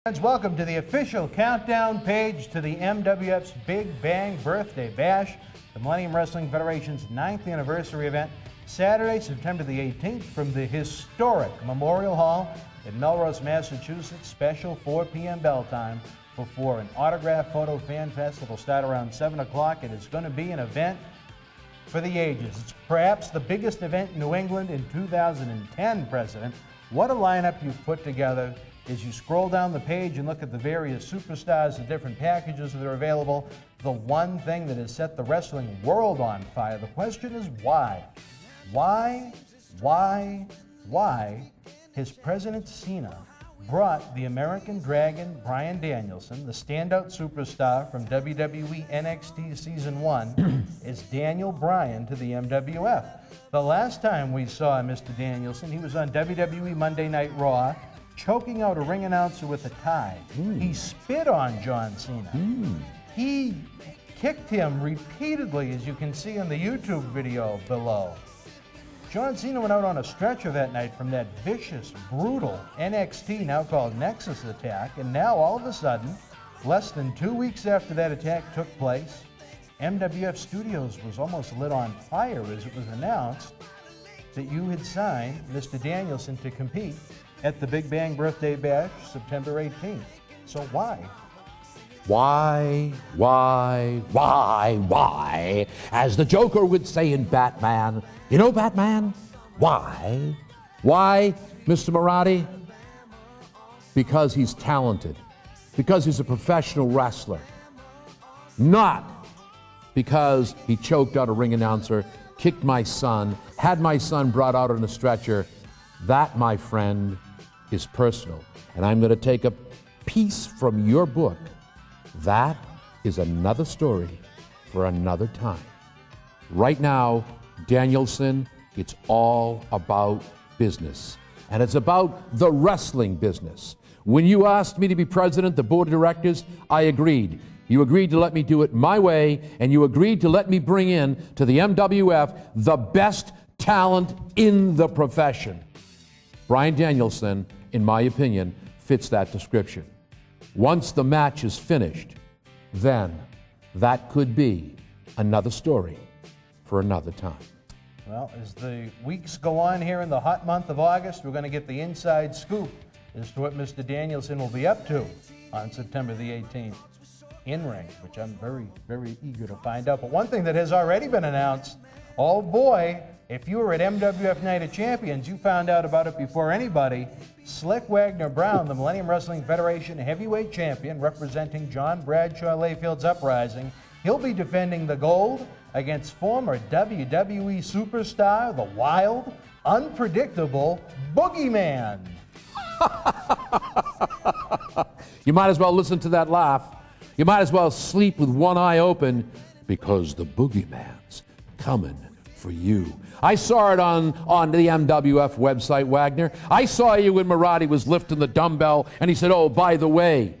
Friends, welcome to the official countdown page to the MWF's Big Bang Birthday Bash, the Millennium Wrestling Federation's 9th anniversary event, Saturday, September the 18th, from the historic Memorial Hall in Melrose, Massachusetts. Special 4 p.m. bell time before an autograph photo fan fest that will start around 7 o'clock. It is going to be an event for the ages. It's perhaps the biggest event in New England in 2010, President. What a lineup you've put together. As you scroll down the page and look at the various superstars, the different packages that are available, the one thing that has set the wrestling world on fire, the question is why? Why has President Cena brought the American Dragon, Bryan Danielson, the standout superstar from WWE NXT Season 1, as Daniel Bryan to the MWF? The last time we saw Mr. Danielson, he was on WWE Monday Night Raw, choking out a ring announcer with a tie. He spit on John Cena. He kicked him repeatedly, as you can see in the YouTube video below. John Cena went out on a stretcher that night from that vicious, brutal NXT, now called Nexus attack, and now all of a sudden, less than 2 weeks after that attack took place, MWF Studios was almost lit on fire as it was announced that you had signed Mr. Danielson to compete at the Big Bang Birthday Bash, September 18th. So why? Why? As the Joker would say in Batman, you know, Batman, why? Why, Mr. Mirade? Because he's talented. Because he's a professional wrestler. Not because he choked out a ring announcer, kicked my son, had my son brought out on a stretcher. That, my friend, is personal. And I'm going to take a piece from your book. That is another story for another time. Right now, Danielson, it's all about business. And it's about the wrestling business. When you asked me to be president of the board of directors, I agreed. You agreed to let me do it my way, and you agreed to let me bring in to the MWF the best talent in the profession. Bryan Danielson, in my opinion, fits that description. Once the match is finished, then that could be another story for another time. Well, as the weeks go on here in the hot month of August, we're going to get the inside scoop as to what Mr. Danielson will be up to on September the 18th in ring, which I'm very, very eager to find out. But one thing that has already been announced, oh boy, if you were at MWF Night of Champions, you found out about it before anybody. Slick Wagner Brown, the Millennium Wrestling Federation heavyweight champion, representing John Bradshaw Layfield's Uprising. He'll be defending the gold against former WWE superstar, the wild, unpredictable Boogeyman. You might as well listen to that laugh. You might as well sleep with one eye open, because the Boogeyman's coming for you. I saw it on the MWF website, Wagner. I saw you when Mirade was lifting the dumbbell, and he said, oh, by the way,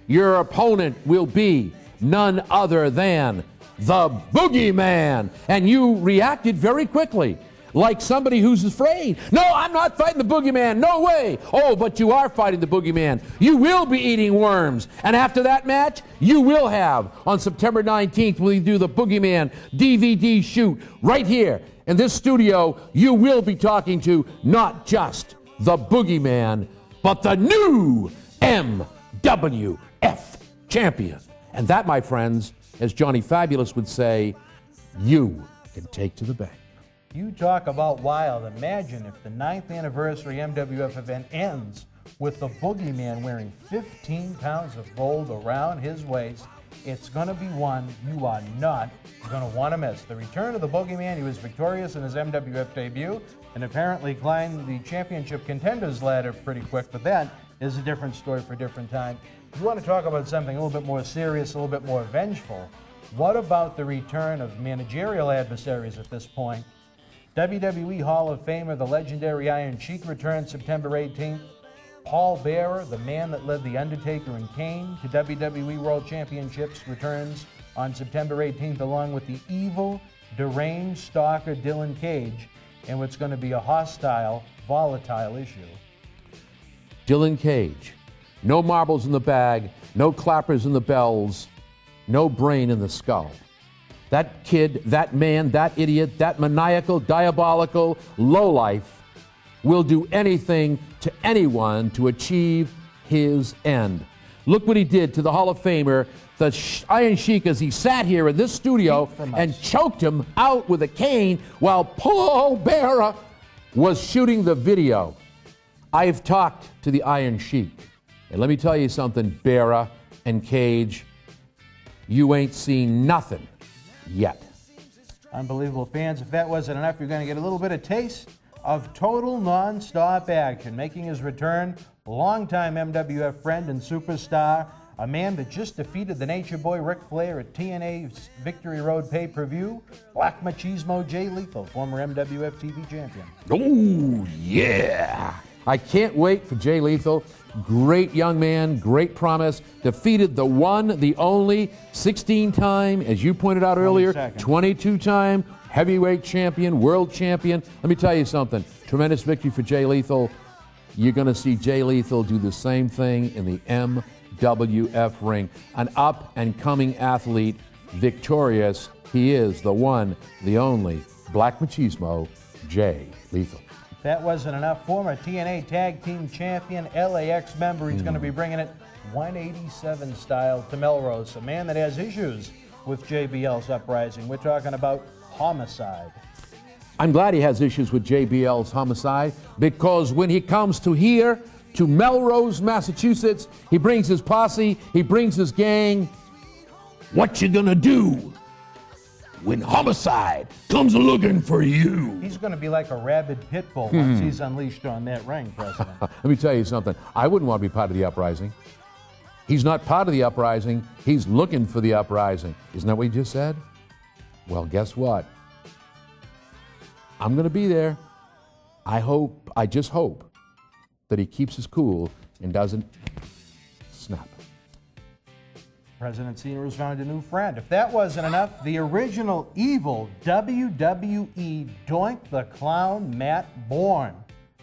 your opponent will be none other than the Boogeyman. And you reacted very quickly, like somebody who's afraid. No, I'm not fighting the Boogeyman. No way. Oh, but you are fighting the Boogeyman. You will be eating worms. And after that match, you will have, on September 19th, when we do the Boogeyman DVD shoot right here in this studio, you will be talking to not just the Boogeyman, but the new MWF champion. And that, my friends, as Johnny Fabulous would say, you can take to the bank. You talk about wild. Imagine if the 9th anniversary MWF event ends with the Boogeyman wearing 15 pounds of gold around his waist. It's going to be one you are not going to want to miss. The return of the Boogeyman. He was victorious in his MWF debut and apparently climbed the championship contenders ladder pretty quick, but that is a different story for a different time. If you want to talk about something a little bit more serious, a little bit more vengeful, what about the return of managerial adversaries at this point? WWE Hall of Famer, the legendary Iron Sheik, returns September 18th. Paul Bearer, the man that led The Undertaker and Kane to WWE World Championships, returns on September 18th, along with the evil, deranged stalker Dylan Cage, in what's going to be a hostile, volatile issue. Dylan Cage, no marbles in the bag, no clappers in the bells, no brain in the skull. That kid, that man, that idiot, that maniacal, diabolical lowlife will do anything to anyone to achieve his end. Look what he did to the Hall of Famer, the Iron Sheik, as he sat here in this studio and choked him out with a cane while Paul Bearer was shooting the video. I've talked to the Iron Sheik, and let me tell you something, Bearer and Cage, you ain't seen nothing yet. Unbelievable, fans. If that wasn't enough, you're going to get a little bit of taste of total non-stop action. Making his return, longtime MWF friend and superstar, a man that just defeated the Nature Boy Ric Flair at TNA's Victory Road pay-per-view, Black Machismo Jay Lethal, former MWF TV champion. Oh, yeah. I can't wait for Jay Lethal. Great young man, great promise. Defeated the one, the only, 16-time, as you pointed out earlier, 22-time heavyweight champion, world champion. Let me tell you something. Tremendous victory for Jay Lethal. You're going to see Jay Lethal do the same thing in the MWF ring. An up-and-coming athlete, victorious. He is the one, the only, Black Machismo, Jay Lethal. If that wasn't enough, former TNA Tag Team Champion, LAX member, he's going to be bringing it 187 style to Melrose, a man that has issues with JBL's uprising. We're talking about Homicide. I'm glad he has issues with JBL's Homicide, because when he comes to here, to Melrose, Massachusetts, he brings his posse, he brings his gang. What you gonna do when Homicide comes looking for you? He's going to be like a rabid pit bull once he's unleashed on that ring, President. Let me tell you something. I wouldn't want to be part of the uprising. He's not part of the uprising. He's looking for the uprising. Isn't that what you just said? Well, guess what? I'm going to be there. I just hope that he keeps his cool and doesn't snap. President Cena has found a new friend. If that wasn't enough, the original evil WWE Doink the Clown Matt Borne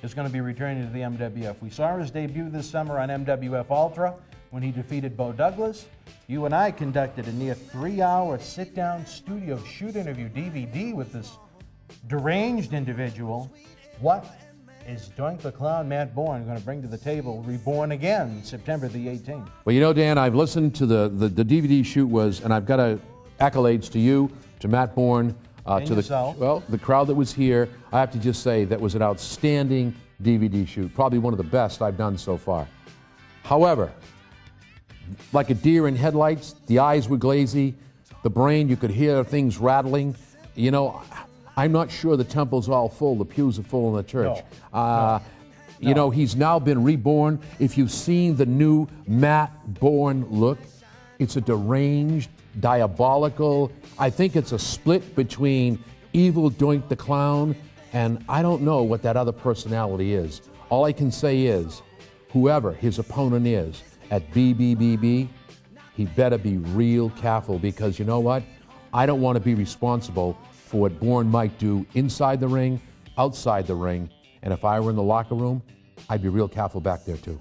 is going to be returning to the MWF. We saw his debut this summer on MWF Ultra when he defeated Bo Douglas. You and I conducted a near 3-hour sit-down studio shoot interview DVD with this deranged individual. What is Doink the Clown Matt Borne going to bring to the table, reborn again, September the 18th? Well, you know, Dan, I've listened to the DVD shoot and I've got accolades to you, to Matt Borne, to the crowd that was here. I have to just say that was an outstanding DVD shoot, probably one of the best I've done so far. However, like a deer in headlights, the eyes were glazy, the brain, you could hear things rattling. You know, I'm not sure the temple's all full, the pews are full in the church. You know, he's now been reborn. If you've seen the new Matt Borne look, it's a deranged, diabolical, I think it's a split between evil Doink the Clown and I don't know what that other personality is. All I can say is, whoever his opponent is at BBBB, he better be real careful, because you know what? I don't want to be responsible for what Bourne might do inside the ring, outside the ring, and if I were in the locker room, I'd be real careful back there too.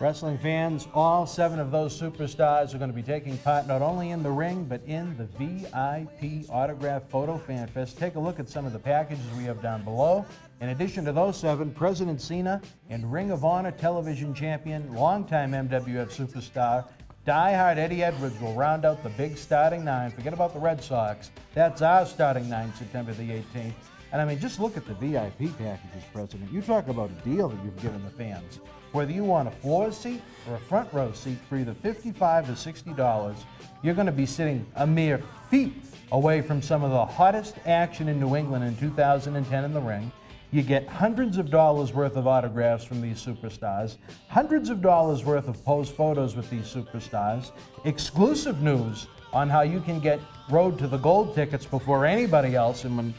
Wrestling fans, all 7 of those superstars are going to be taking part not only in the ring, but in the VIP Autograph Photo Fan Fest. Take a look at some of the packages we have down below. In addition to those 7, President Cena and Ring of Honor television champion, longtime MWF superstar, diehard Eddie Edwards will round out the big starting 9. Forget about the Red Sox. That's our starting 9, September the 18th. And I mean, just look at the VIP packages, President. You talk about a deal that you've given the fans. Whether you want a floor seat or a front row seat for either $55 or $60, you're going to be sitting a mere feet away from some of the hottest action in New England in 2010 in the ring. You get hundreds of dollars worth of autographs from these superstars, hundreds of dollars worth of posed photos with these superstars, exclusive news on how you can get Road to the Gold tickets before anybody else. And when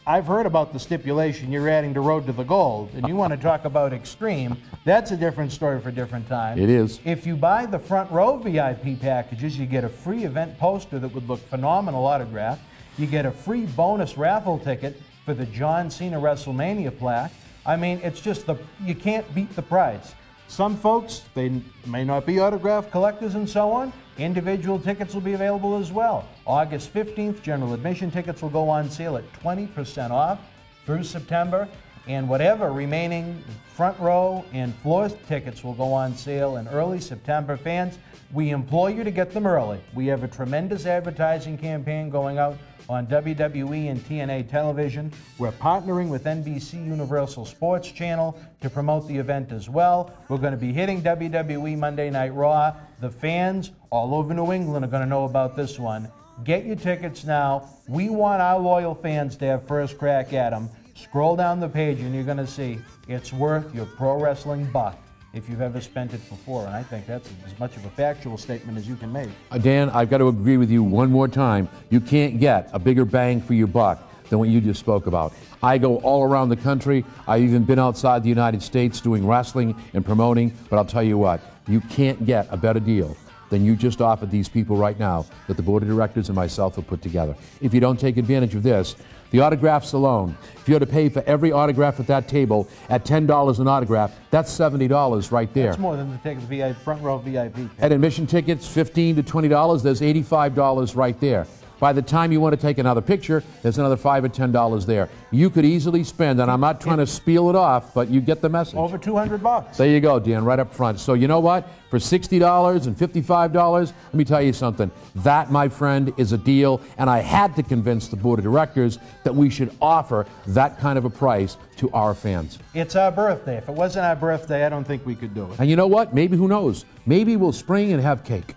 I've heard about the stipulation you're adding to Road to the Gold, and you want to talk about extreme, that's a different story for a different time. It is. If you buy the front row VIP packages, you get a free event poster that would look phenomenal autographed. You get a free bonus raffle ticket for the John Cena WrestleMania plaque. I mean, it's just you can't beat the price. some folks, they may not be autograph collectors and so on. Individual tickets will be available as well. August 15th, general admission tickets will go on sale at 20% off through September. And whatever remaining front row and floor tickets will go on sale in early September. Fans, we implore you to get them early. We have a tremendous advertising campaign going out on WWE and TNA television. We're partnering with NBC Universal Sports Channel to promote the event as well. We're going to be hitting WWE Monday Night Raw. The fans all over New England are going to know about this one. Get your tickets now. We want our loyal fans to have first crack at them. Scroll down the page and you're going to see it's worth your pro wrestling buck if you've ever spent it before. And I think that's as much of a factual statement as you can make. Dan, I've got to agree with you one more time. You can't get a bigger bang for your buck than what you just spoke about. I go all around the country. I've even been outside the United States doing wrestling and promoting. But I'll tell you what, you can't get a better deal than you just offered these people right now that the board of directors and myself have put together. If you don't take advantage of this, the autographs alone, if you had to pay for every autograph at that table at $10 an autograph, that's $70 right there. That's more than the front row VIP. At admission tickets, $15 to $20, there's $85 right there. By the time you want to take another picture, there's another $5 or $10 there. You could easily spend, and I'm not trying to spiel it off, but you get the message. Over $200. There you go, Dan, right up front. So you know what? For $60 and $55, let me tell you something. That, my friend, is a deal, and I had to convince the board of directors that we should offer that kind of a price to our fans. It's our birthday. If it wasn't our birthday, I don't think we could do it. And you know what? Maybe, who knows? Maybe we'll spring and have cake.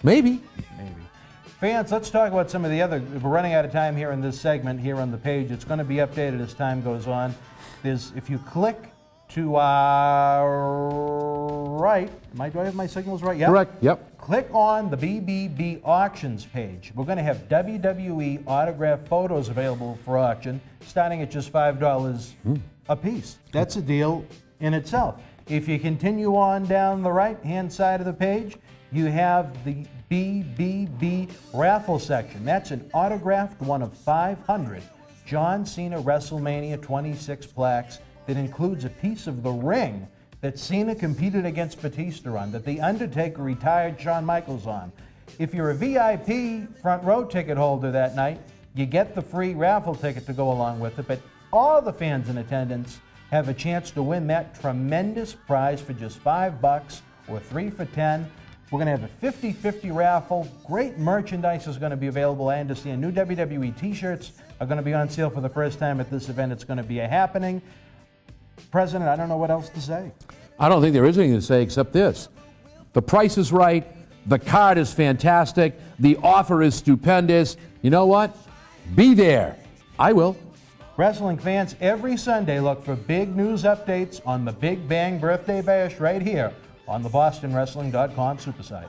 Maybe. Fans, let's talk about some of the other. We're running out of time here in this segment here on the page. It's going to be updated as time goes on. If you click to our right, do I have my signals right? Yep. Correct. Yep. Click on the BBB auctions page. We're going to have WWE autograph photos available for auction, starting at just $5 a piece. That's a deal in itself. If you continue on down the right-hand side of the page, you have the BBB raffle section. That's an autographed one of 500 John Cena WrestleMania 26 plaques that includes a piece of the ring that Cena competed against Batista on, that The Undertaker retired Shawn Michaels on. If you're a VIP front row ticket holder that night, you get the free raffle ticket to go along with it, but all the fans in attendance have a chance to win that tremendous prize for just $5 or 3 for $10. We're going to have a 50-50 raffle. Great merchandise is going to be available. I understand new WWE T-shirts are going to be on sale for the first time at this event. It's going to be a happening. President, I don't know what else to say. I don't think there is anything to say except this. The price is right. The card is fantastic. The offer is stupendous. You know what? Be there. I will. Wrestling fans, every Sunday look for big news updates on the Big Bang Birthday Bash right here on the BostonWrestling.com Supersite.